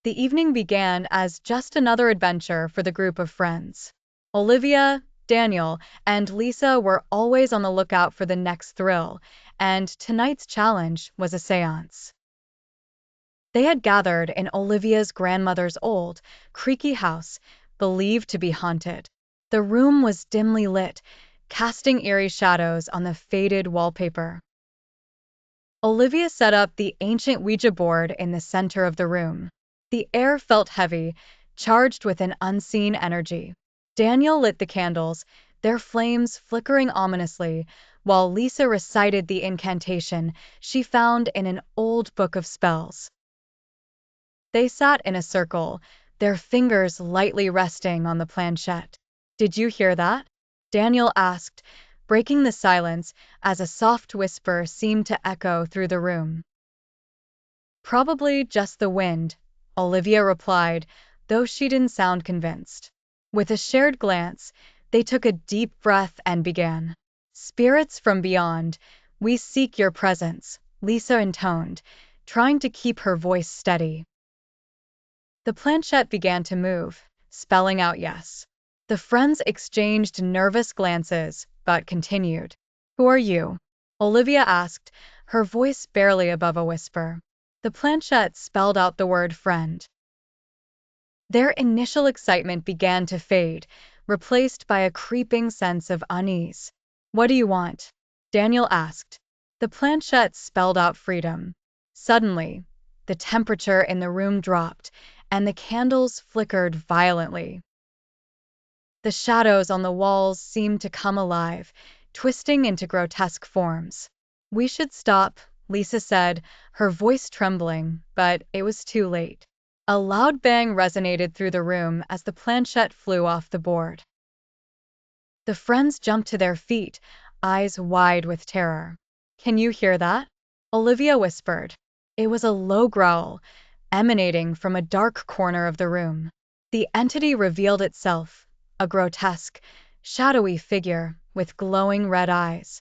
The evening began as just another adventure for the group of friends. Olivia, Daniel, and Lisa were always on the lookout for the next thrill, and tonight's challenge was a séance. They had gathered in Olivia's grandmother's old, creaky house, believed to be haunted. The room was dimly lit, casting eerie shadows on the faded wallpaper. Olivia set up the ancient Ouija board in the center of the room. The air felt heavy, charged with an unseen energy. Daniel lit the candles, their flames flickering ominously, while Lisa recited the incantation she found in an old book of spells. They sat in a circle, their fingers lightly resting on the planchette. "Did you hear that?" Daniel asked, breaking the silence as a soft whisper seemed to echo through the room. "Probably just the wind," Olivia replied, though she didn't sound convinced. With a shared glance, they took a deep breath and began. "Spirits from beyond, we seek your presence," Lisa intoned, trying to keep her voice steady. The planchette began to move, spelling out yes. The friends exchanged nervous glances, but continued. "Who are you?" Olivia asked, her voice barely above a whisper. The planchette spelled out the word friend. Their initial excitement began to fade, replaced by a creeping sense of unease. "What do you want?" Daniel asked. The planchette spelled out freedom. Suddenly, the temperature in the room dropped, and the candles flickered violently. The shadows on the walls seemed to come alive, twisting into grotesque forms. "We should stop," Lisa said, her voice trembling, but it was too late. A loud bang resonated through the room as the planchette flew off the board. The friends jumped to their feet, eyes wide with terror. "Can you hear that?" Olivia whispered. It was a low growl, emanating from a dark corner of the room. The entity revealed itself, a grotesque, shadowy figure with glowing red eyes.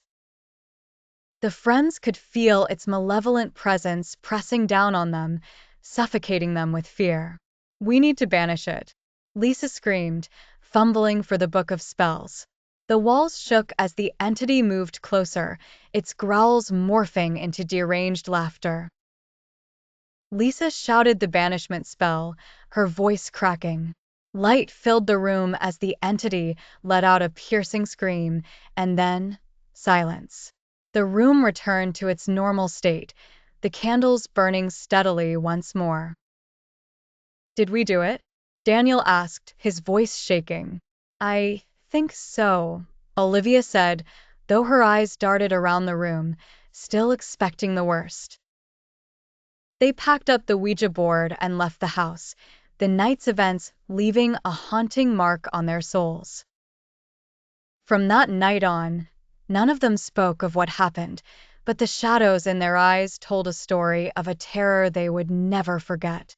The friends could feel its malevolent presence pressing down on them, suffocating them with fear. "We need to banish it," Lisa screamed, fumbling for the book of spells. The walls shook as the entity moved closer, its growls morphing into deranged laughter. Lisa shouted the banishment spell, her voice cracking. Light filled the room as the entity let out a piercing scream, and then silence. The room returned to its normal state, the candles burning steadily once more. "Did we do it?" Daniel asked, his voice shaking. "I think so," Olivia said, though her eyes darted around the room, still expecting the worst. They packed up the Ouija board and left the house, the night's events leaving a haunting mark on their souls. From that night on, none of them spoke of what happened, but the shadows in their eyes told a story of a terror they would never forget.